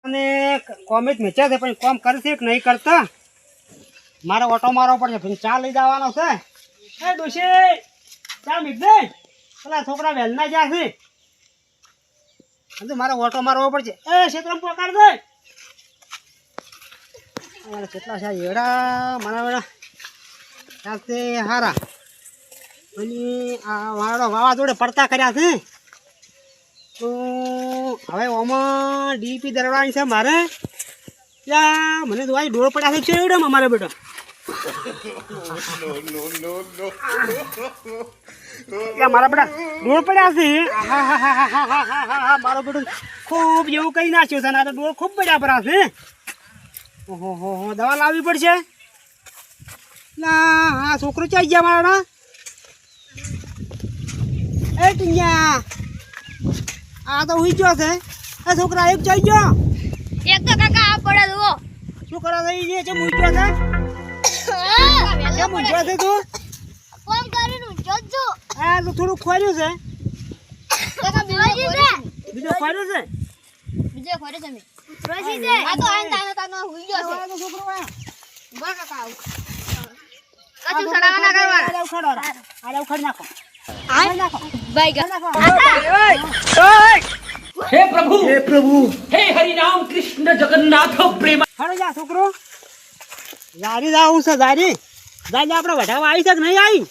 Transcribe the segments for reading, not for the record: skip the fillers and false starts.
અને કોમ જ મેચ્યા છે પણ કોમ કરશે કે નહીં કરતા મારે ઓટો મારવો પડશે પછી ચા લઈ જવાનો છે એ ડોશી ચા મીક દે પેલા છોકરા વહેલના જ્યાં છે મારે ઓટો મારવો પડશે એ ક્ષેત્રમાં પકડ દે મારે કેટલા છે એડા મારા વેડા ચાલશે હારા અને આ વાવાઝોડે પડતા કર્યા છે તો હવે ઓમાં ડીપી દરવાની છે મારે ત્યાં મને તો આ ડોળ પડ્યા છે એવડે મારે બેટો મારા બેટા ડોળ પડ્યા છે મારો બેટો ખૂબ એવું કઈ નાખ્યું છે ને ડોળ ખૂબ પડ્યા પડ્યા છે ઓહો હો દવા લાવવી પડશે ના હા છોકરો ચાઈ ગયા મારા એ ટીંગા આ તો હુઈ ગયો છે એ છોકરા એક ચાઈ ગયો એક તો કાકા આ પડે દો શું કરા થઈ છે કેમ હુઈ ગયો છે કેમ હુઈ ગયો છે તું કોમ કરીને જોજો આ તો થોડું ખોર્યું છે કાકા બીજો ખોર્યું છે બીજો ખોરે છે મે રોશી છે આ તો આન તાનો હુઈ ગયો છે આ છોકરો બા કાકા આવ કચું સડાવાના કરવાના આ ઉખાડ નાખો બાઈ ગા हे प्रभु हे हरि राम कृष्ण जगन्नाथ प्रेम હાલો જા છોકરો જારી જાવું છે જારી જારી આપણે વઢાવા આવી છે કે નહીં આવી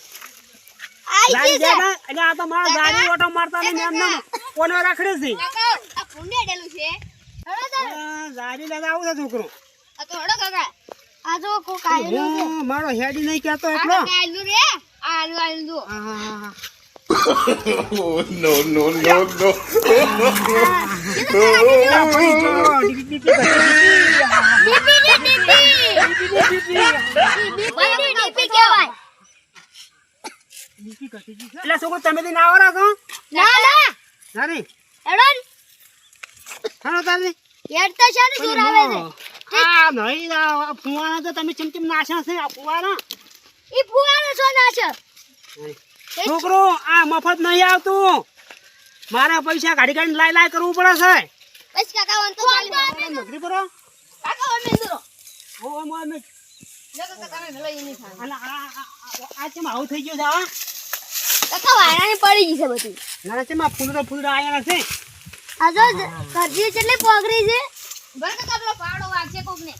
જારી જા એટલે આ તો મારા જારી ઓટો મારતા ને એમ નામ કોનો રાખડે છે કાકા આ પુંડે ડેલું છે હળો તો જારી લેવા આવું છે છોકરો આ તો હળો કાકા આ જો કો કાયલું છે મારો હેડી નહીં કહેતો એટલો આ કાયલું રે આલુ દો હા no, no, no, no. એટલે છોકરો તમે દી ના આવરા છો ના ના નારી એડન હાલો તારી યાર તો શાને જોર આવે છે આ નહીં આ ફુવાના તો તમે ચમચમ નાશા છે આ ફુવાના ઈ ફુવારો છો ના છે છોકરો આ મફત નહીં આવતું મારા પૈસા ગાડી ગાડી લાઈ કરવું પડે છે બસ કાકા વન તો નોકરી કરો કાકા વન મેંદરો ઓ મોમે જો કાકા તમે મેલો ઈ ની થાય અને આ કેમ આવું થઈ ગયું છે આ કાકા વાયરાની પડી ગઈ છે બધી ના છે માં ફૂલડા આયા છે આ જો કરજી કેટલી પોગરી છે બર કાકા પેલો પાડો વાગશે કોક ને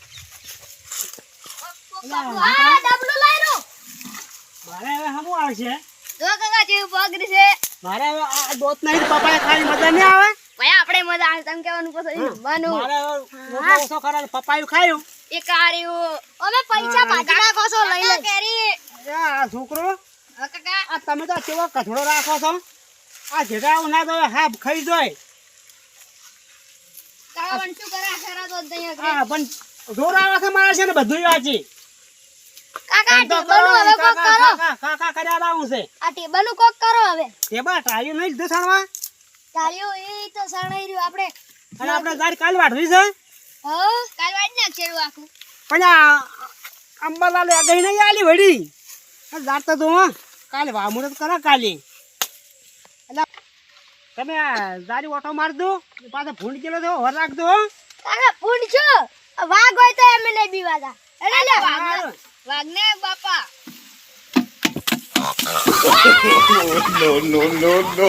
આ ડબલું લઈ રો મારે હવે હમું આવશે જો કાકા જેવી પોગરી છે મારે હવે આ દોત નહીં પપાયા ખાલી મજા નહીં આવે ભાઈ આપણે મજા આવે તમે કેવાનું પછી માનું મારે હવે ઓછો ખરા પપાયું ખાયું એ કાર્યું અમે પૈસા ભાજી નાખો છો લઈ લે કેરી આ છોકરો કાકા આ તમે તો કેવો કઠોળો રાખો છો આ જેડા ઉના તો હાબ ખાઈ જોય કાકા વન શું કરે આખરા તો દયા કરે હા પણ જોર આવે છે મારે છે ને બધું વાંચી કાકા ટેબલનું હવે કોક કરો કાકા કર્યા લાવું છે આ ટેબલનું કોક કરો હવે ટેબા ટ્રાયું નહીં લીધું સાણવા ચાલ્યો એ તો સણાઈ રહ્યું આપણે અને આપણે ગાડી કાલ વાઢવી છે હો કાલ વાડ નાખ છેડું આખું પણ આ અંબાલાલ આગળ નહીં આલી વડી આ જાતા તો કાલે વામુરત કરા કાલે એટલે તમે આ જારી ઓટો માર દો પાછો ભૂંડ ગયેલો તો હોર રાખજો કાકા પૂંડ છો વાઘ હોય તો એમ નહીં બીવાતા એટલે લે વાઘને બાપા No, no, no, no.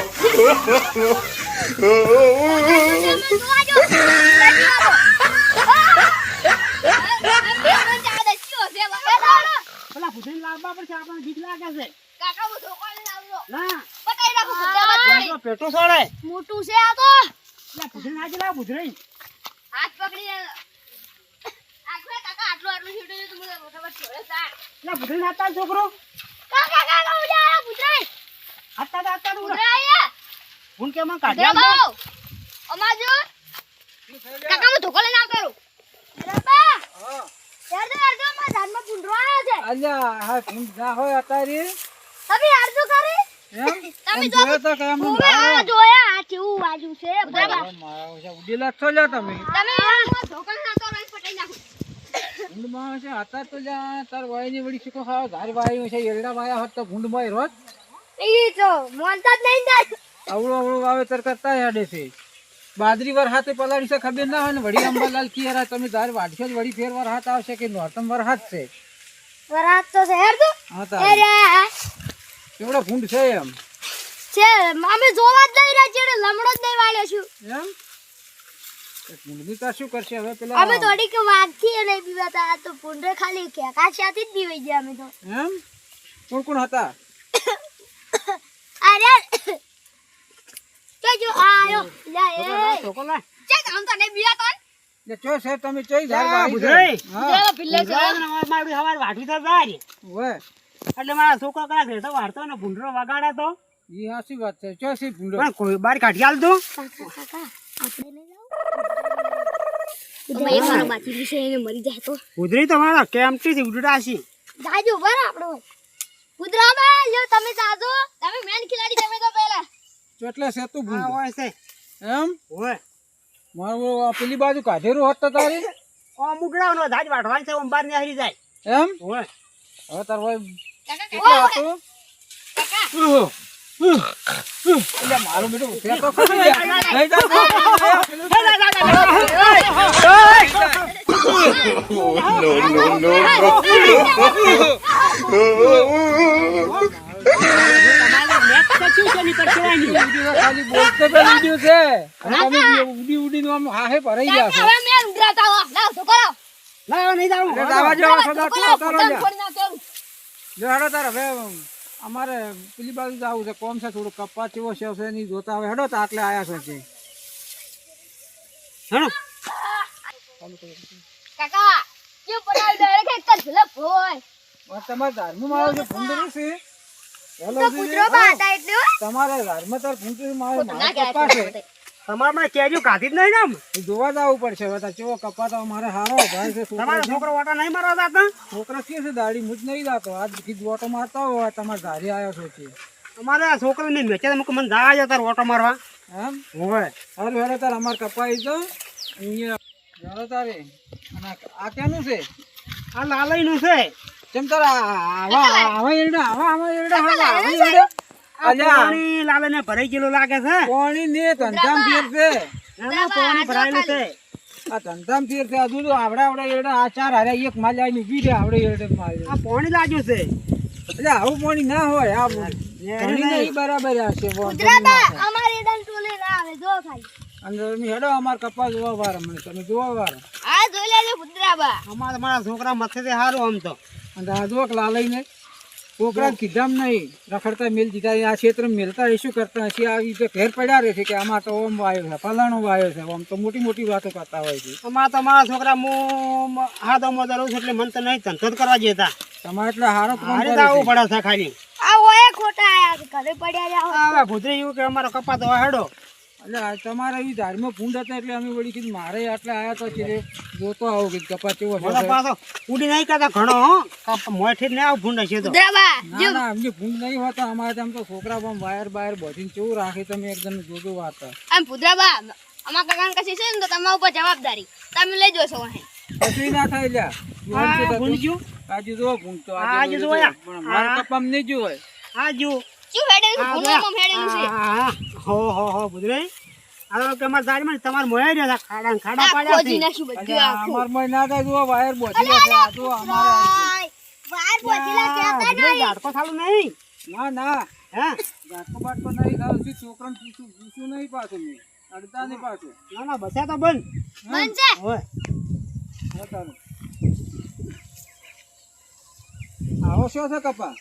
પેલા ભૂસી લાવવા પડશે આપણને બીક લાગે છે કાકા હું ધોકો લઈને આવજો ના પટાઈ રાખો બધા પેટો પેટો સોડે મોટું છે આ તો પેલા ભૂસી નાખી લાવ ભૂસરી હાથ પકડી આખરે કાકા આટલું છૂટું છે તો મને ખબર છે સાર પેલા ભૂસરી નાખતા છોકરો કાકા કાકા ઉડા પુત્રાઈ આતા ઉડાયા હું કેમ દે કાઢ્યા બાવ અમાજો કાકા હું ધોકો લઈને આવતો રહું બાપા યાર તો માં ધાનમાં પૂંડરો આવ્યો છે અલ્યા હા ભૂંડ ના હોય અતારી તમે યાર શું કરી એમ તમે એમ જોયો તો કે એમ ઓવે આ જોયા આ કેવું વાજુ છે બાબા મારા છે ઉડીલા છો લ્યો તમે તમે યાર ધોકો લઈને આવતો રહો પટાઈ નાખો ભૂંડ માં છે હતા તો લ્યા તાર વાય ની વડી શીખો ખાવ ધાર વાય છે એરડા વાયા હોત તો ભૂંડ માં રોજ એ તો મોનતા જ નહીં જાય અવળું અવળું વાવેતર કરતા હેડે છે બાદરી વરહાતે પલાળી છે ખબર ના હોય ને વળી અંબાલાલ કિયારા તમે ધાર વાઢશો જ વળી ફેર વરહાત આવશે કે નોરતમ વરહાત છે વરાત તો છે હેર તું હા એ તારે રે કેવડો ફૂંડ છે એમ છે અમે જોવા જ લઈ રહ્યા છીએ લમડો જ નહીં વાળ્યો છું એમ ફૂંડની તાર શું કરશે હવે પેલા અમે થોડીક વાઘથી અને પીવાતા આ તો પુંડરે ખાલી ખેકાશિયાથી જ પીવાઈ ગયા અમે તો એમ કોણ કોણ હતા અરે જો આયો લે એ છોકરો લે. ચેક આમ તો નહીં બીયા તો એટલે ચો સાહેબ તમે ચોઈ ધાર આ વાળી બુધરાઈ. છે? હા દેવા પિલ્લે છે મારું સવાર વાઢવી તો જાય. ઓય એટલે મારા છોકરો કદાચ રહેતો વાળતો ને ભૂંડરો વગાડે તો ઈ હાચી વાત છે ચો સી ભૂંડો પણ કોઈ બાર કાઢી આલતો. કાકા આપણે નહીં જાવ એક મારો બાકી વિશે એને મરી જાય તો ઉધરી તો મારા કેમથી ઉડડાશી. જાજો બર આપણો કુદરામાં લ્યો તમે જાજો તમે મેન ખિલાડી તમે તો પહેલા ચોટલે છે તું આ ભૂંડો હોય છે. એમ હોય. મારું આ પેલી બાજુ કાઢેરું હોત તો તારી આમ ઉડડાવનો ધાજ વાઢવાની છે આમ બાર ને હારી જાય. એમ હોય. હવે તાર ભાઈ કાકા કેટલા હતું કાકા એટલે મારું બેટું ઉઠ્યા તો ખરી લે. લઈ જા તો. તમારે નેટ કશું છે નહીં કરવાની. વિડીયો ખાલી બોલતે બે વિડીયો છે અને તમે ઉડી ઉડીને આમ હાહે ભરાઈ ગયા છો હવે મેં ઉડરાતા હો લાવ તો કરો ના નહીં જાવું. એટલે દાવા જેવા સદા કરો ઉતારો પતંગ જા. ફોડી ના કરું જો હેડો તાર હવે અમારે પેલી બાજુ જવું છે કોમ છે થોડું કપાસ જેવો છે નહીં જોતા હવે હેડો તો આટલે આયા છે હા. કાકા જે પડાવી ડાયરેક્ટ એક જ ભલે ભોય તમારે ધારમાં મારો જે ભૂંડરું છે હેલો તો કૂતરો બાતા એટલે હો. તમારે ધારમાં તાર ભૂંડરું મારો ના મારો કહેવાય કપાસ છે તમારે કેરીઓ કાઢી જ નહીં ને આમ. એ જોવા જવું પડશે હવે તાર કેવો કપાસ તો મારે હારો ભાઈ છે તમારો છોકરો છોકરો વાટા નહીં મારવા હતા. છોકરા કે છે દાડી મુજ નહીં જાતો આજ કીધું ઓટો મારતા હોય તમારે ધારી આવ્યો છો છે અમારે આ છોકરાને મેચે તો મને જા આવ્યો તાર ઓટો મારવા. એમ હોય. હારું હેડો તાર અમારે કપાઈ તો અહીંયા હેડો તારે અને આ ક્યાંનું છે આ લાલઈનું છે. કેમ તારા આવા એરડા આવા એરડા આવા એરડા આ પાણી લાલઈને ભરાઈ ગયેલું લાગે છે. પાણી ને ધંધામ ફેર છે ના, ના, પાણી ભરાયેલું છે. આ ધંધામ ફેર છે હજુ તો આવડા એરડા આ ચાર હાર્યા એક માલ આવીને ઊભી રહે આવડે એરડે માલ આ પાણી લાગ્યું છે. એટલે આવું પાણી ના હોય આ પાણી નહીં બરાબર આવશે કુતરાબા અમારી ડન ટોલે ના આવે જો ખાલી અને તમે હેડો અમાર કપાસ જોવા વાર મને તમે જોવા વાર આ જોઈ લેજો કુતરાબા અમારે મારા છોકરા મથે સારું આમ તો. અને આ જોક લાલઈને છોકરા કીધામ નહીં રખડતા મેલ દીધા આ ક્ષેત્ર મેલતા એ શું કરતા હશે આવી રીતે ઘેર પડ્યા રહે છે કે આમાં તો ઓમ વાયો છે ફલાણો વાયો છે આમ તો મોટી મોટી વાતો કરતા હોય છે અમારે તો મારા છોકરા હું હાથોમાં દરું છું એટલે મને તો નહીં ધંધો જ કરવા જતા. તમારે એટલે હારો કામ મારે કરે તો આવું છે. પડે છે ખાલી. આ ઓય ખોટા આયા છે, ઘરે પડ્યા રહ્યા હવે ભૂતરી એવું કે અમારો કપા તો હેડો. એટલે આ તમારા એવી ધારમાં ભૂંડ હતા એટલે અમે વળી કીધું મારે આટલે આયા તો છે જોતો આવું કે કપાસ કેવો છે મારો પાછો ઉડી નહીં કરતા ઘણો હો. મોઠી જ નહીં આવું ભૂંડ હશે તો. કુતરાબા ના ના એમની ભૂંડ નહીં હોતા અમારે તેમ તો છોકરા પણ વાયર બાયર બધીને કેવું રાખે તમે એકદમ જોજો વાત આમ કુતરાબા અમાર કાકા કશી છે ને તો તમારા ઉપર જવાબદારી તમે લઈ જોશો અહીં કશું ના થાય લ્યા આ ભૂંડ જ્યું? આજે જો ભૂંડ તો આજે આજે જોયા. પણ મારા કપામ નહીં જોય આ જ્યું. શું હેડેલું આ ભૂંડમાં હેડેલું છે હા, હો ભૂતરી. હવે કે અમારા દારીમાં તમારે મોયા રહ્યા હતા. ખાડા ને ખાડા આ પાડ્યા ખોજી છે. નાખ્યું બધું અલ્યા, આખું અમાર મોય ના થાય જો વાયર બોધી છે આ જો અમારે ભાઈ વાર પહોંચીલા કહેતા ભૂતરી, નહીં ઝાટકો થાલું નહીં. ના ના હે? ગાટકો બાટકો નહીં ખાવ છે છોકરાને પૂછું નહીં પાછું મેં અડતા નહીં પાછું ના ના બસ્યા તો બંધ. બનશે હોય. બતાવો. આવો શું છે કપા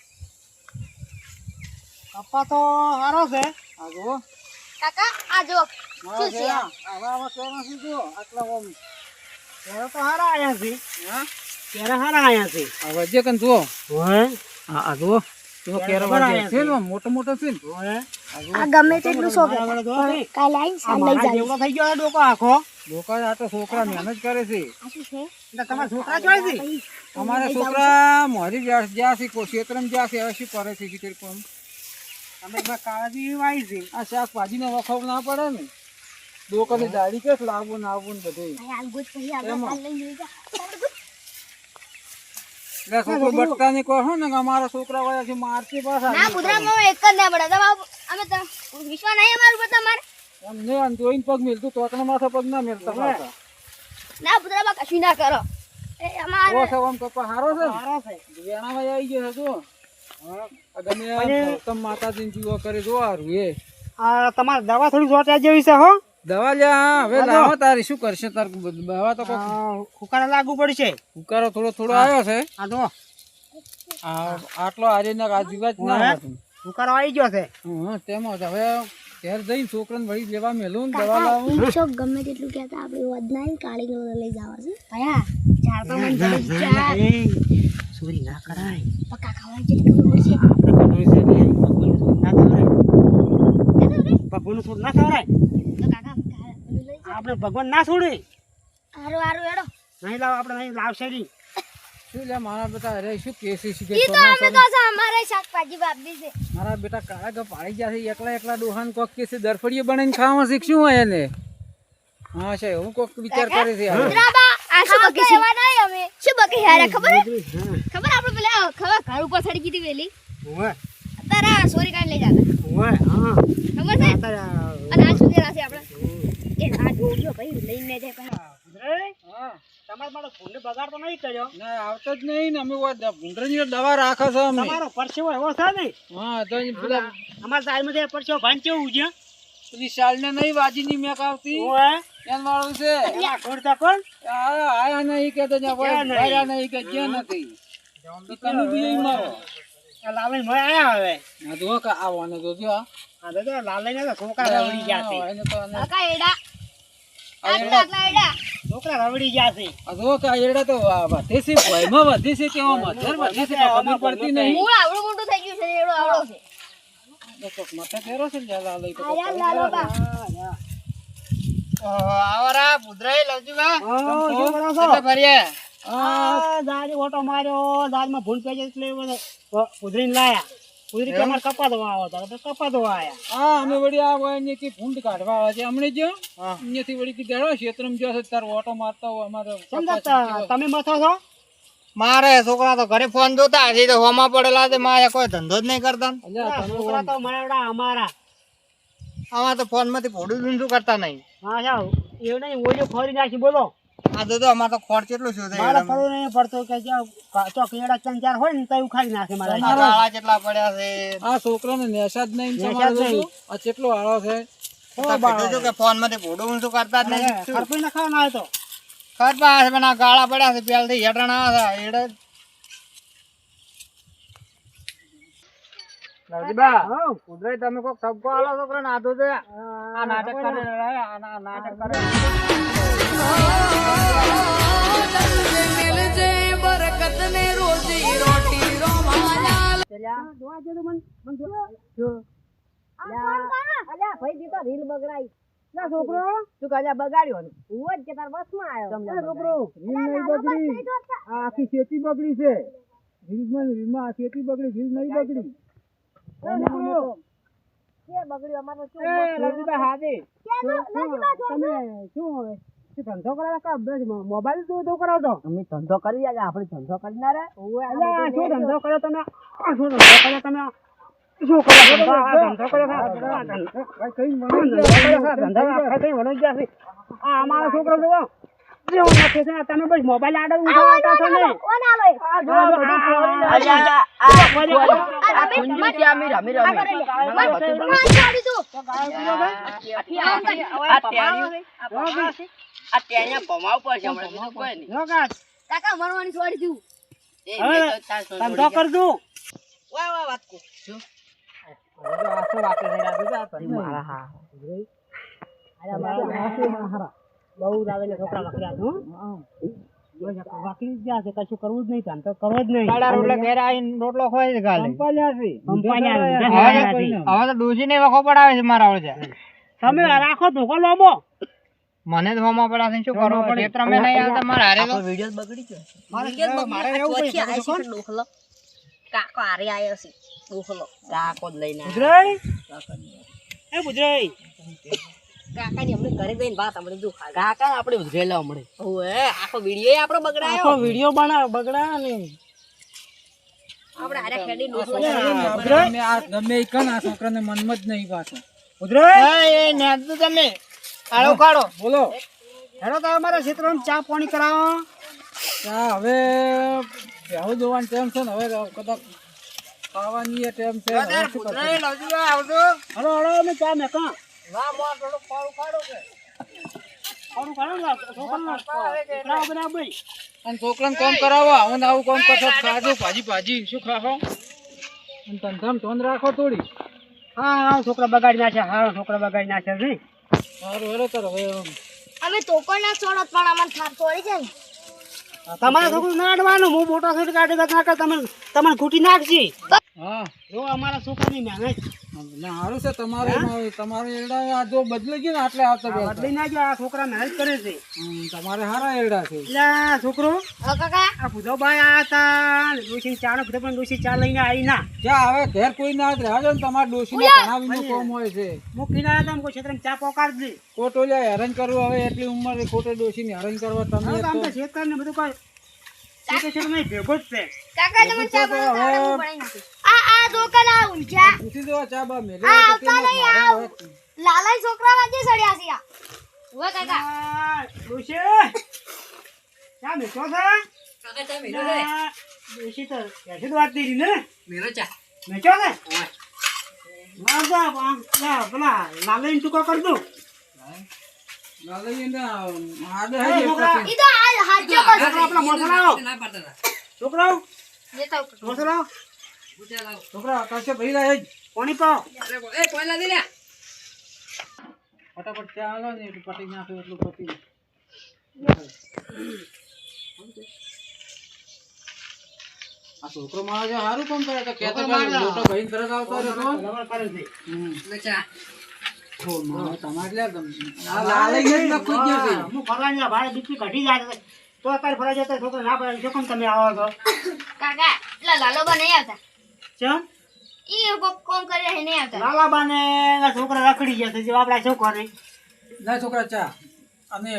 કપા તો સારો છે. આ જો કાકા આ જો મારા શું છે આ? આવા કેવા છે જો આટલા ઓમ ત્યારે તો સારા આયા છે. હા ત્યારે સારા આયા છે. આ વજે કન જો હોય. આ જો તો કેરો વજે છે ને મોટો મોટો છે ને હોય. આ ગમે તેટલું શોખ બરાબર જો છે. કાલે આવીને આ મારા જેવડો થઈ ગયો આ ડોકો આખો. લોકો આ તો છોકરા મહેનત કરે છે આ શું છે એટલે તમારા છોકરા જોઈ છે. અમારા છોકરા મોરી જ્યાં છે ક્ષેત્રમાં જ્યાં છે હવે શું કરે છે કે કોમ તમે એકવાર કાળજી વાઈ છે. આ શાકભાજીનો વખો ના પડે ને દોકની દાડી કે લાવવું ને આવવું ને બધું આ ગુજ પછી આ એમાં. કાલે લઈને જઈ જા એટલે છોકરો બટકા ને કહો ને કે અમારા છોકરા વાળા છે મારતી પાછા ના કુતરામાં એક જ ના પડે તમે અમે તો વિશ્વાસ નહીં અમારું પર તમારે એમ નહીં આમ જોઈને પગ મેલતું તોતણા માથે પગ ના મેલતા પાછા. ના પુતળા કશું ના કરો એ અમારે ઓ સાહેબ આમ કપા હારો છે ને? સારો છે. વેણામાં આવી ગયો છે જો. આ ગમે આ ગૌતમ માતાજીને જીવો કરે જો હારું એ. આ તમારે દવા થોડી શોર્ટેજ જેવી છે હો. દવા લ્યા હવે લાવો તારી શું કરશે તાર દવા તો કોક ઉકાળા લાગુ પડશે. ઉકારો થોડો થોડો આવ્યો છે. આ તો આટલો આજે ના આ દિવસ ના આવે. ઉકાળો આવી ગયો છે. હા તેમાં જ હવે ઘેર જઈને છોકરાને વળી લેવા મેલું ને દવા લાવું. શોક ગમે તેટલું કહેતા આપણે વધ નહીં કાળી ગોળ લઈ જવા છે કયા ચાર તો મને જડી ચાર એ, ચોરી ના કરાય. પક્કા ખાવાની જેટલી ખબર પડશે ભગવાન છોડ ના ખવડાય. તો કાકા લઈ જા આપણે ભગવાન ના છોડે. હારું હારું હેડો નહીં લાવ આપણે નહીં લાવશે નહીં. શું લે મારા બેટા અરે શું કેસી શું કે ઈ તો અમે તો છે અમારે શાકભાજી વાપરી છે મારા બેટા કાળા ગપ પાડી ગયા છે એકલા એકલા ડોહાન કોક કે છે દરફડીએ બનાવીને ખાવા શીખશું હોય એને. હા છે હું કોક વિચાર કરે છે હવે. ઉતરાબા આ શું બકી છે એવા નહીં અમે શું બકી યાર ખબર ખબર આપણે પેલા ખબર ઘર ઉપર ચડી ગઈ હતી વેલી ઓવે તારા સોરી કાઢ લઈ જાતા ઓવે હા ખબર છે અને આ શું દેરા છે આપણે એ આ જોજો ભાઈ લઈને જાય પહેલા હા તમારે મારો ફોન બગાડ તો નહીં કર્યો. ના આવતો જ નહીં ને અમે ભૂંડરની દવા રાખે છે અમે. તમારો પરસેવો એવો છે ને. હા તો એ પેલા અમારા સાઈડમાં પરસેવો ભાન કેવું છે. પેલી શાલને નહીં વાજીની મેક આવતી ઓવે એન વાળું છે. એના ખોરતા કોણ. આયા નહીં કે તો ક્યાં નહીં? ભર્યા નહીં કે જે નથી ઈ કનું બી ઈ મારો. આ લાલભાઈ મળે આયા હવે. આ જો કે આવવાને તો જો આ તો લાલભાઈ ના છોકરા રવડી ગયા છે. એને તો આને- કાકા એડા આટલા એડા છોકરા રવડી ગયા છે. આ જો કે આ એરડા તો વધે છે ભયમાં વધે છે કે આમ મધર વધે છે પણ ખબર પડતી નહીં. મૂળ આવડું મોટું થઈ ગયું છે એડો આવડો છે તો કોક માથે ફેરો છે ને જ્યાં લઈ તો કોક આયા લાલો બા આવરા પુત્રાઈ લવજીબા હા, શું કરો છો? ફર્યા આ દાદી ઓટો માર્યો. દાદમાં ભૂલ પડી એટલે ઉધરીને લાયા. ઉધરી કે અમારે કપા દવા આવો તો કપા દવા આયા. હા અમે વળી આ હોય અહીંયાથી ભૂંડ કાઢવા આવે છે હમણે જો અહીંયાથી વળી કીધું ક્ષેત્રમાં જો છે તાર ઓટો મારતા હોય અમારે સમજાતા તમે મથો છો. મારે છોકરા તો ઘરે ફોન જોતા હજી તો હોમાં પડેલા છે મારે કોઈ ધંધો જ નહીં કરતા ને. અલ્યા તમે છોકરા તો મારા અમારા. આમાં તો ફોન માંથી ભોડું ઊંધું કરતા નહીં. હા સાહેબ એવું નહીં ઓછું ખોરી નાખી બોલો. આ તો અમારે તો ખોટ કેટલું શું છે મારે પડવું નહીં પડતો કે જ્યાં ચોકીડા ત્રણ ચાર હોય ને તો ઉખાડી નાખે મારા. ગાળા કેટલા પડ્યા છે આ છોકરાને નેશા જ નહીં નેશા જ તમારે નહીં. જોજો. આ કેટલો આળો છે તો કીધું છું કે ફોન માંથી ભોડું ઊંધું કરતા જ નહીં. ખરપી ના ખાવા ના તો કરતા હશે પણ આ ગાળા પડ્યા છે પેલથી હેઠણ આવે છે એડે લવજીબા કુદરત તમે કોક સબકો આલો છોકરા ને આધો છે આ નાટક કરે આ નાટક કરે અલ્યા ભાઈ દી તો રીલ બગડાઈ ના છોકરો તું કાજા બગાડ્યો ને હું જ કે તાર બસમાં આવ્યો છોકરો રીલ નહીં બગડી આ આખી ખેતી બગડી છે રીલમાં આ ખેતી બગડી રીલ નહીં બગડી કે બગડ્યો અમારો શું લવજીબા હાજે તમે શું ધંધો કરાવો કા મોબાઈલ ધંધો કરાવો તો અમે ધંધો કરી આજે આપણે ધંધો કરી ના રે અલ્યા, શું ધંધો કર્યો તમે આ શું ધંધો કર્યો તમે શું કર્યો ધંધો? આ ધંધો કર્યો છે? આ ધંધો કર્યો છે? ધંધો આખા કઈ વળી ગયા છે. આ અમારો છોકરો જુઓ જેવો નથી છે. તમે બસ મોબાઈલ આડે ઉઠાવતા છો ને. કોણ આલો આ જુઓ, કાકા મરવાની છોડી દઉં હવે ધંધો કરજો. બહુ દાદાને છોકરા વખર્યા છો. વાકરી જ ગયા છે. કશું કરવું જ નહીં. ધંધો કરવો જ નહીં. રોટલા ઘેર આવીને રોટલો ખોય છે ગાલે પંપાણ્યા છે. હવે તો ડૂસી ને વખો પડાવે છે મારા વડે તમે રાખો ધોકો લોબો. મને જ હોમાં પડ્યા છે શું કરવું ક્ષેત્ર મેં નહીં આવતા મારા હારે તો મારે રહેવું પડે. કાકો હારે આવ્યો છે દોખલો કાકો જ લઈને બુજરાઈ? એ બુજરાઈ, કાકા ની હમણાં ઘરે જઈને વાત હમણાં દુખા કાકા આપણે ઉધરેલા હમણાં ઓએ આખો વિડિયો આપણો બગડાયો આખો વિડિયો બનાવ બગડા ને આપણે હારે ખેડી ગમે આ છોકરાને મનમાં જ નહીં પાછો ઉધરાય એ નેદું તમે આળો કાઢો બોલો. હેડો તો અમારા ક્ષેત્રમાં ચા પાણી કરાવો. ત્યાં હવે બેહું જોવાનું ટાઈમ છે ને, હવે કદાચ ખાવાની ટાઈમ છે. હવે શું કરશું? આવજો હેડો હેડો અમે ચા મેકા ના મોર થોડું પાડું કાઢો કે પાણી કાઢો ને છોકરાને કરાવો બનાવો ભાઈ. અને છોકરાને કામ કરાવવા, હું ને આવું કામ કરશો તો ખાજો ભાજી શું ખાશો? અને ધંધામાં ધોન રાખો થોડી. હા હા છોકરા બગાડી નાખ્યા, હા છોકરા બગાડી નાખ્યા છે. સારું હેડો તાર હવે. અમે તોકો ના છોડત પણ અમને થાપ છોડી જાય ને. તમારે છોકરું ના અડવાનું, હું મોટો છોડ કાઢી નાખે તમને ખૂટી નાખશી. હા જો અમારા છોકરાની મહેનત ના સારું છે તમારે એરડા આ જો બદલી ગયું ને એટલે આવતા બદલી બેસતા. નાખજો. આ છોકરા મહેનત કરે છે. તમારે સારા એરડા છે. એટલે આ છોકરો હા કાકા આ ભૂધોભાઈ આવ્યા હતા, ડોશી ચા નો કીધો પણ ડોશી ચા લઈને આવી ના. ક્યાં હવે ઘેર કોઈ ના રહેજો ને, તમારે ડોશીને ભણાવીનું કામ હોય છે. મૂકીને આવ્યા હતા, કોઈ ક્ષેત્રમાં ચા પોકાડ દે. ખોટોલિયા હેરાન કરવું, હવે એટલી ઉંમરે ખોટે ડોશીને હેરાન કરવા તમે હા, તો આમ તો તો. ક્ષેત્ર ને બધું કોઈ ક્ષેત્ર ભેગો જ છે. કાકા તમે ચા બનાવો તો હું બનાવી નાખું. આ દુકાન આ ઊંચા પૂછી દો ચા બા મેલે આ તો આવતા કેમ નહીં, મારે આ હવે લાલાઈ છોકરા વાજે સડ્યા છે આ. ઉભા કાકા આ ડોશી ચા મેચો છે. આ ડોશી તો એસી જ વાત કરી ને. મેચો છે. પેલા લાલઈ ટૂંકો કરી દઉં. લાલજીને આડે એ હાજે છોકરા, પછી. ઈ તો હાલ હાજો છોકરા કરો. પેલા મોસો લાવો. છોકરાઓ લેતા આવો. મોસો લાવો. છોકરા આકાશે ભરી રહ્યા છે. પાણી પાઓ. ફટાફટ ચા આલો ને એટલું પટી નાખો એટલું પતી. આ છોકરો મારો જો સારું કામ કરે તો કહેતો કે મોટો ભાઈ તરત આવતો રહ્યો. લવણ કરે છે. તમારે લે આ લાલજીને જ નખું જ નથી. હું ફરવાની આ ભાડે બીપી ઘટી જાય છે. તો અત્યારે ફરવા જતા છોકરા ના પડે. શું કામ તમે આવો છો? કાકા એટલે લાલોબા નહીં આવતા. ચમ? ઈ કોમ કરી રહ્યા નહીં આવતા. લાલાબાને એના છોકરા રખડી ગયા છે. જો આપણા છોકરા નહીં. ના છોકરા ચા અને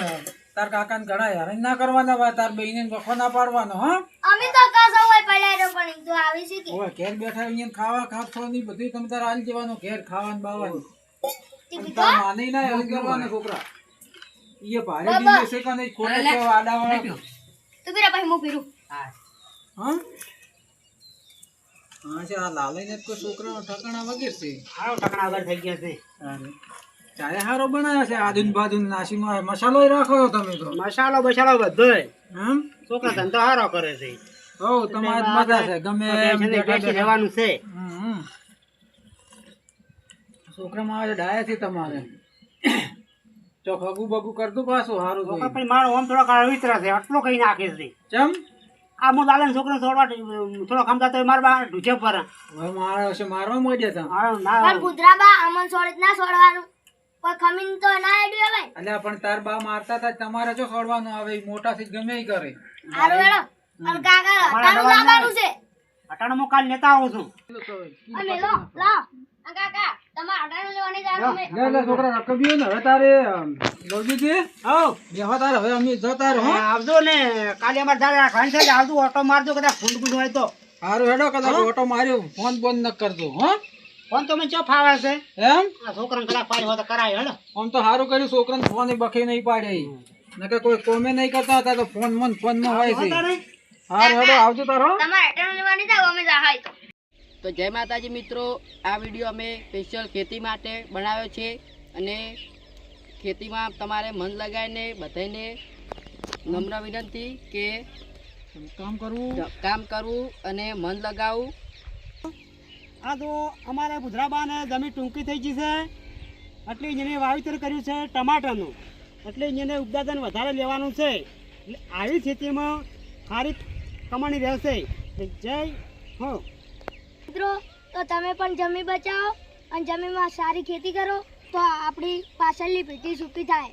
તાર કાકાને ઘણા હેરાન ના કરવાના હોય, તાર બહેને વખો ના પાડવાનો. હા અમે તો કાસા હોય પડ્યા પણ એક તો આવી છે કે હવે ઘેર બેઠા અહીંયા ખાવા ખાતો નહીં બધું તમે તારે આલી જવાનું ઘેર ખાવાનું બાવાનું. તે અને કીધું તાર માને ના હેરાન કરવાના છોકરા. ઈએ ભારે દીધે છે કે નહીં ખોટે છે આડાવાળા. તો બીરા ભાઈ હું પીરું. હા હા છે આ લાલઈને કોઈ છોકરાનો ઠકાણા વગેરે છે. હારો ટકણા વગર થઈ ગયા છે. ચાય હારો બનાવ્યો છે આદુન બાદુન નાસીમાં મસાલો રાખો છો તમે તો. મસાલો બસાલો બધોય. એમ છોકરા ધંધો હારો કરે છે. હો તમારી મજા છે ગમે એમ બેસીને બેઠા બેસી બેઠા. રહેવાનું છે. હમ. છોકરામાં આજે ડાયા છે તમારે તો ખગુ બગુ કરતું પાછું સારું છોકરા થયું. પણ મારો આમ થોડો વિતરા છે. આટલો કઈ નાખે છે. ચમ આ હું લાલે છોકરા છોડવા થોડો ખમતા તો મારા બા ઢૂચે પર. હવે મારા છે મારવા મોડ્યા હતા. હારો ના પણ ભૂતરાબા અમન છોડ ના છોડવાનું. કોઈ ખમીન તો ના આડ્યું હવે. અલ્યા પણ તાર બા મારતા હતા તમારે જો છોડવાનું આવે ઈ મોટા થી ગમે ઈ કરે. હારું હેડો. અને કાકા અટાણું લાવવાનું છે. અટાણે હું કાલ લેતા આવું છું. અમે લો લાવ. આ કાકા તમારે અટાણું લેવાની જાવ અમે. લે લે છોકરા રકબ્યું ને હવે તારે લવજી છે હઉ. બેહો તારે હવે અમે જતા રહો. આવજો ને કાલે અમારે દાદા રાખવાની છે. આવજો ઓટો મારજો કદાચ ફૂંડ ફૂંડ હોય તો. સારું હેડો કદાચ ઓટો માર્યો ફોન બોન ન કરજો. હો ફોન તો મને ચો ફાવે છે. એમ આ છોકરાને કદાચ પાડી હોય તો કરાય. હેડો. આમ તો સારું કર્યું છોકરાને ફોન બખે નહીં પાડે નકર કોઈ કોમે નહીં કરતા હતા તો ફોન માં હોય છે. હોતા નહીં? સારું હેડો આવજો તારો. તમારે અટાણું લેવાની જાવ અમે જા હાય તો. તો જય માતાજી મિત્રો, આ વિડીયો અમે સ્પેશિયલ ખેતી માટે બનાવ્યો છે અને ખેતીમાં તમારે મન લગાવીને બધાને નમ્ર વિનંતી કે કામ કરવું કામ કરવું અને મન લગાવવું. આ તો અમારે બુધરાબાને જમીન ટૂંકી થઈ ગઈ છે. એટલે જેને વાવેતર કર્યું છે ટમાટરનું. એટલે એને ઉત્પાદન વધારે લેવાનું છે. એટલે આવી ખેતીમાં સારી કમાણી રહેશે. જય હો. મિત્રો તો તમે પણ જમીન બચાવો અને જમીનમાં સારી ખેતી કરો તો આપણી પાછળની પેઢી સુખી થાય.